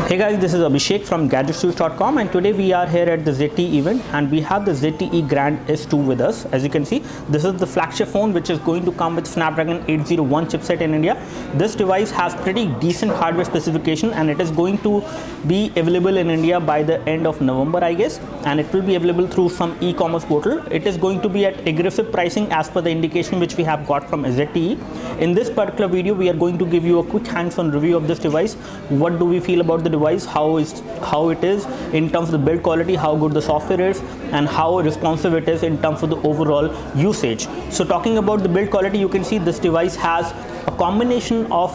Hey guys, this is Abhishek from gadgetsnews.com, and today we are here at the ZTE event and we have the ZTE Grand S2 with us. As you can see, this is the flagship phone which is going to come with Snapdragon 801 chipset in India. This device has pretty decent hardware specification and it is going to be available in India by the end of November, I guess, and it will be available through some e-commerce portal. It is going to be at aggressive pricing as per the indication which we have got from ZTE. In this particular video, we are going to give you a quick hands-on review of this device. What do we feel about the device, how it is in terms of the build quality, how good the software is, and how responsive it is in terms of the overall usage. So talking about the build quality, you can see this device has a combination of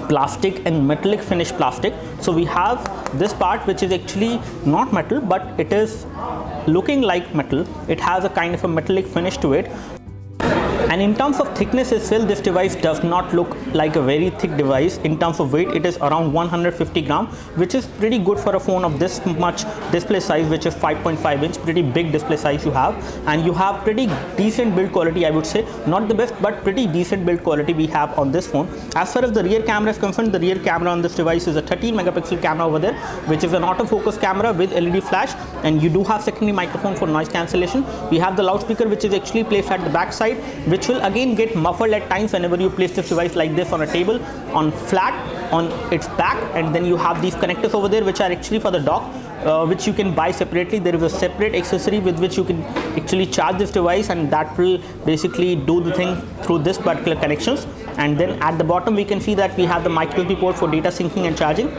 plastic and metallic finish plastic. So we have this part which is actually not metal, but it is looking like metal. It has a kind of a metallic finish to it. And in terms of thickness as well, this device does not look like a very thick device. In terms of weight, it is around 150 gram, which is pretty good for a phone of this much display size, which is 5.5 inch, pretty big display size you have. And you have pretty decent build quality, I would say. Not the best, but pretty decent build quality we have on this phone. As far as the rear camera is concerned, the rear camera on this device is a 13 megapixel camera over there, which is an autofocus camera with LED flash. And you do have secondary microphone for noise cancellation. We have the loudspeaker, which is actually placed at the back side, which will again get muffled at times whenever you place this device like this on a table, on flat, on its back. And then you have these connectors over there which are actually for the dock, which you can buy separately. There is a separate accessory with which you can actually charge this device, and that will basically do the thing through this particular connections. And then at the bottom we can see that we have the micro USB port for data syncing and charging.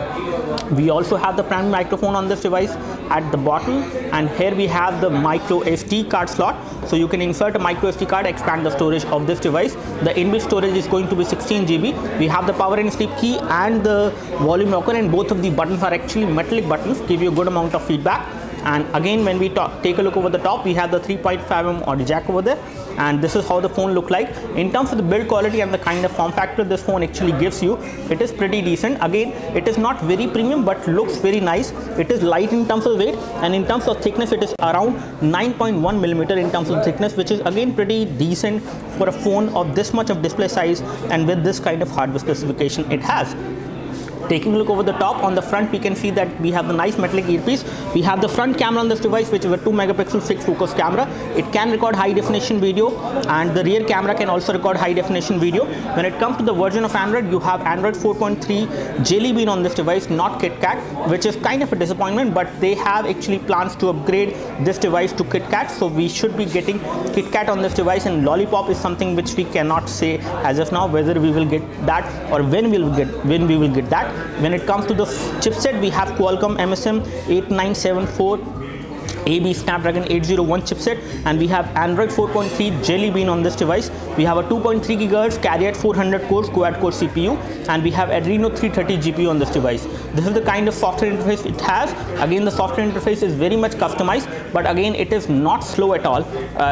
We also have the primary microphone on this device at the bottom, and here we have the micro SD card slot. So you can insert a micro SD card, expand the storage of this device. The inbuilt storage is going to be 16 GB. We have the power and sleep key and the volume rocker, and both of the buttons are actually metallic buttons, give you a good amount of feedback. And again, when we take a look over the top, we have the 3.5mm audio jack over there, and this is how the phone look like. In terms of the build quality and the kind of form factor this phone actually gives you, it is pretty decent. Again, it is not very premium, but looks very nice. It is light in terms of weight, and in terms of thickness, it is around 9.1 millimeter in terms of thickness, which is again pretty decent for a phone of this much of display size and with this kind of hardware specification it has. Taking a look over the top, on the front we can see that we have the nice metallic earpiece. We have the front camera on this device, which is a 2 megapixel fixed focus camera. It can record high definition video, and the rear camera can also record high definition video. When it comes to the version of Android, you have Android 4.3 Jelly Bean on this device, not KitKat, which is kind of a disappointment, but they have actually plans to upgrade this device to KitKat. So we should be getting KitKat on this device, and Lollipop is something which we cannot say as of now whether we will get that or when we will get that. When it comes to the chipset, we have Qualcomm MSM 8974 AB Snapdragon 801 chipset, and we have Android 4.3 Jelly Bean on this device. We have a 2.3 GHz carry at 400 cores quad-core CPU, and we have Adreno 330 GPU on this device. This is the kind of software interface it has. Again, the software interface is very much customized, but again, it is not slow at all.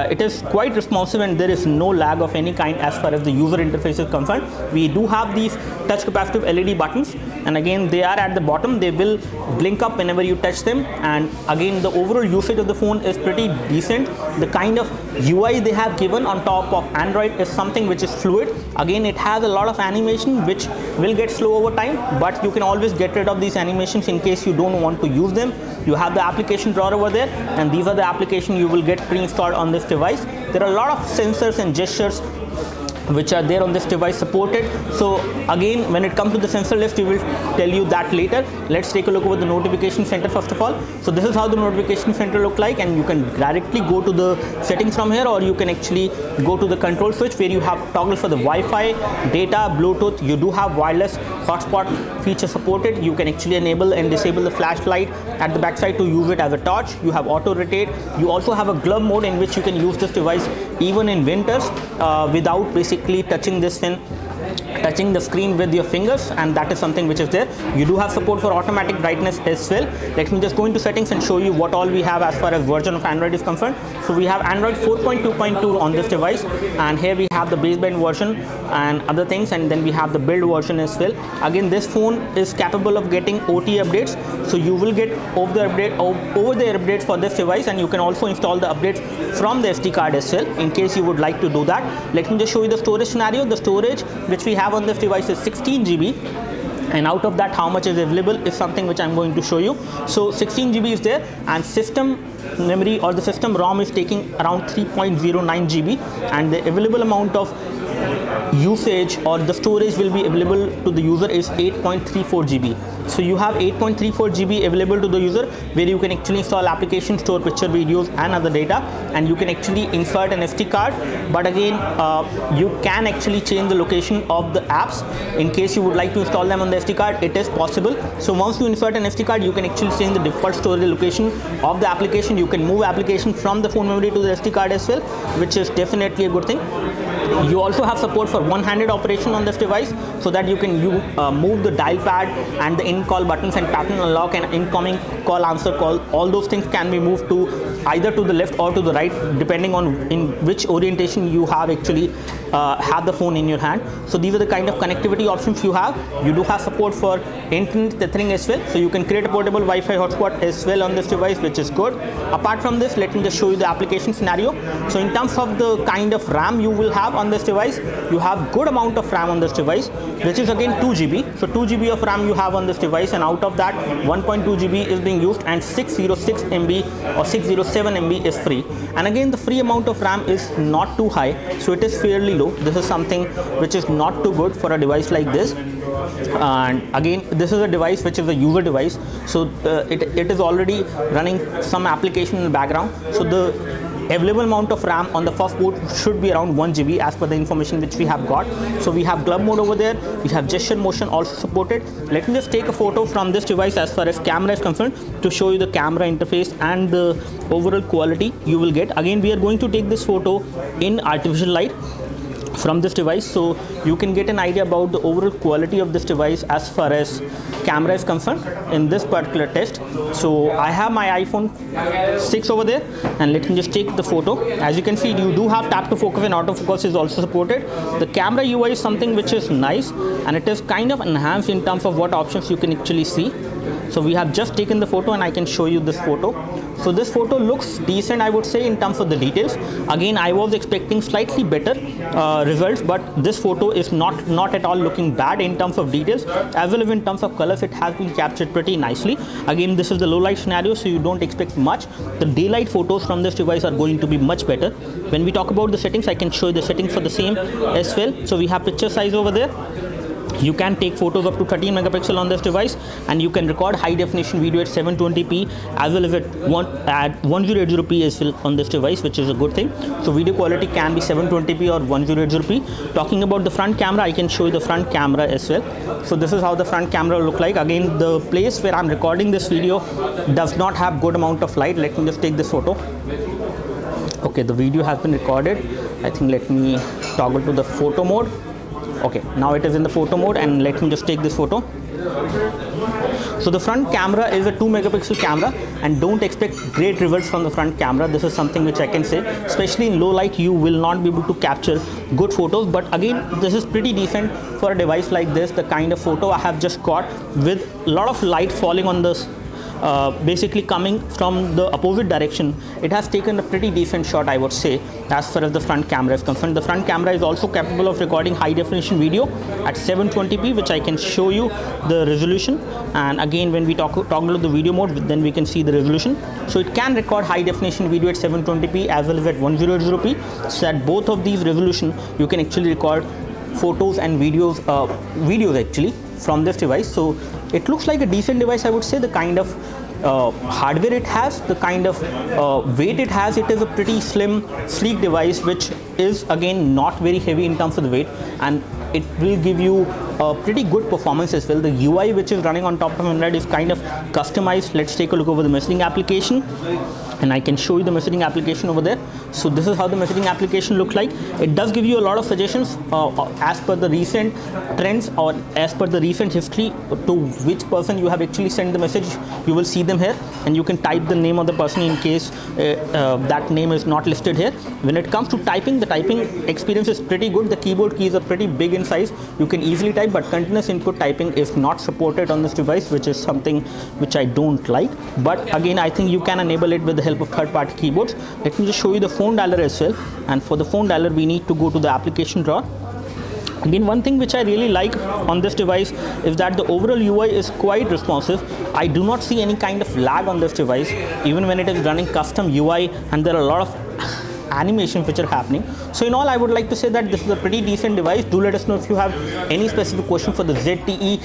It is quite responsive, and there is no lag of any kind as far as the user interface is concerned. We do have these touch capacitive LED buttons, and again, they are at the bottom. They will blink up whenever you touch them, and again, the overall usage of the phone is pretty decent. The kind of UI they have given on top of Android is something which is fluid. Again, it has a lot of animation which will get slow over time, but you can always get rid of these animations in case you don't want to use them. You have the application drawer over there, and these are the applications you will get pre-installed on this device. There are a lot of sensors and gestures which are there on this device supported. So again, when it comes to the sensor list, we will tell you that later. Let's take a look over the notification center first of all. So this is how the notification center look like, and you can directly go to the settings from here, or you can actually go to the control switch where you have toggle for the Wi-Fi, data, Bluetooth. You do have wireless hotspot feature supported. You can actually enable and disable the flashlight at the backside to use it as a torch. You have auto rotate. You also have a glove mode in which you can use this device even in winters without basically touching the screen with your fingers, and that is something which is there. You do have support for automatic brightness as well. Let me just go into settings and show you what all we have as far as version of Android is concerned. So we have Android 4.2.2 on this device, and here we have the baseband version and other things, and then we have the build version as well. Again, this phone is capable of getting OTA updates, so you will get over-the-air updates for this device, and you can also install the updates from the SD card as well in case you would like to do that. Let me just show you the storage scenario. The storage which we have on this device is 16 GB, and out of that how much is available is something which I'm going to show you. So 16 GB is there, and system memory or the system ROM is taking around 3.09 GB, and the available amount of usage or the storage will be available to the user is 8.34 GB. So you have 8.34 GB available to the user, where you can actually install applications, store picture, videos and other data, and you can actually insert an SD card. But again, you can actually change the location of the apps in case you would like to install them on the SD card. It is possible. So once you insert an SD card, you can actually change the default storage location of the application. You can move application from the phone memory to the SD card as well, which is definitely a good thing. You also have support for one-handed operation on this device, so that you can move the dial pad and the in-call buttons and pattern unlock and incoming call, answer call. All those things can be moved to either to the left or to the right, depending on in which orientation you have actually have the phone in your hand. So these are the kind of connectivity options you have. You do have support for internet tethering as well, so you can create a portable Wi-Fi hotspot as well on this device, which is good. Apart from this, let me just show you the application scenario. So in terms of the kind of RAM you will have on this device, you have good amount of RAM on this device, which is again 2 GB. So 2 GB of RAM you have on this device, and out of that 1.2 GB is being used, and 606 MB or 607 MB is free. And again, the free amount of RAM is not too high, so it is fairly low. This is something which is not too good for a device like this. And again, this is a device which is a user device, so it is already running some application in the background. So the available amount of RAM on the first boot should be around 1 GB as per the information which we have got. So we have glove mode over there, we have gesture motion also supported. Let me just take a photo from this device as far as camera is concerned to show you the camera interface and the overall quality you will get. Again, we are going to take this photo in artificial light from this device, so you can get an idea about the overall quality of this device as far as camera is concerned in this particular test. So I have my iPhone 6 over there, and let me just take the photo. As you can see, you do have tap to focus, and autofocus is also supported. The camera UI is something which is nice, and it is kind of enhanced in terms of what options you can actually see. So we have just taken the photo, and I can show you this photo. So this photo looks decent, I would say, in terms of the details. Again, I was expecting slightly better results, but this photo is not at all looking bad in terms of details, as well as in terms of colors. It has been captured pretty nicely. Again, this is the low light scenario, so you don't expect much. The daylight photos from this device are going to be much better. When we talk about the settings, I can show you the settings for the same as well. So we have picture size over there. You can take photos up to 13 megapixel on this device, and you can record high definition video at 720p as well as at 1080p as well on this device, which is a good thing. So video quality can be 720p or 1080p. Talking about the front camera, I can show you the front camera as well. So this is how the front camera look like. Again, the place where I'm recording this video does not have good amount of light. Let me just take this photo. Okay, the video has been recorded. I think let me toggle to the photo mode. Okay, now it is in the photo mode, and let me just take this photo. So the front camera is a 2 megapixel camera, and don't expect great results from the front camera. This is something which I can say, especially in low light you will not be able to capture good photos. But again, this is pretty decent for a device like this. The kind of photo I have just got with a lot of light falling on this, basically coming from the opposite direction, it has taken a pretty decent shot, I would say, as far as the front camera is concerned. The front camera is also capable of recording high definition video at 720p, which I can show you the resolution. And again, when we toggle the video mode, then we can see the resolution. So it can record high definition video at 720p as well as at 1080p. So at both of these resolution, you can actually record photos and videos actually from this device. So it looks like a decent device, I would say. The kind of hardware it has, the kind of weight it has, it is a pretty slim, sleek device, which is again not very heavy in terms of the weight, and it will give you a pretty good performance as well. The UI which is running on top of Android is kind of customized. Let's take a look over the messaging application, and I can show you the messaging application over there. So this is how the messaging application looks like. It does give you a lot of suggestions as per the recent trends or as per the recent history to which person you have actually sent the message. You will see them here, and you can type the name of the person in case that name is not listed here. When it comes to typing, the typing experience is pretty good. The keyboard keys are pretty big in size. You can easily type, but continuous input typing is not supported on this device, which is something which I don't like. But again, I think you can enable it with the help of third-party keyboards. Let me just show you the phone dialer as well. And for the phone dialer, we need to go to the application drawer. Again, one thing which I really like on this device is that the overall UI is quite responsive. I do not see any kind of lag on this device, even when it is running custom UI, and there are a lot of animations which are happening. So in all, I would like to say that this is a pretty decent device. Do let us know if you have any specific question for the ZTE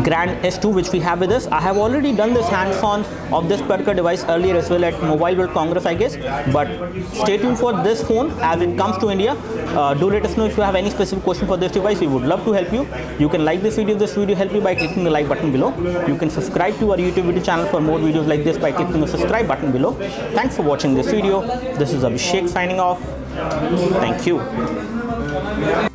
Grand S2 which we have with us. I have already done this hands-on of this particular device earlier as well at Mobile World Congress, I guess, but stay tuned for this phone as it comes to India. Do let us know if you have any specific question for this device. We would love to help you. You can like this video if this video helped you by clicking the like button below. You can subscribe to our YouTube video channel for more videos like this by clicking the subscribe button below. Thanks for watching this video. This is Abhishek signing off. Thank you.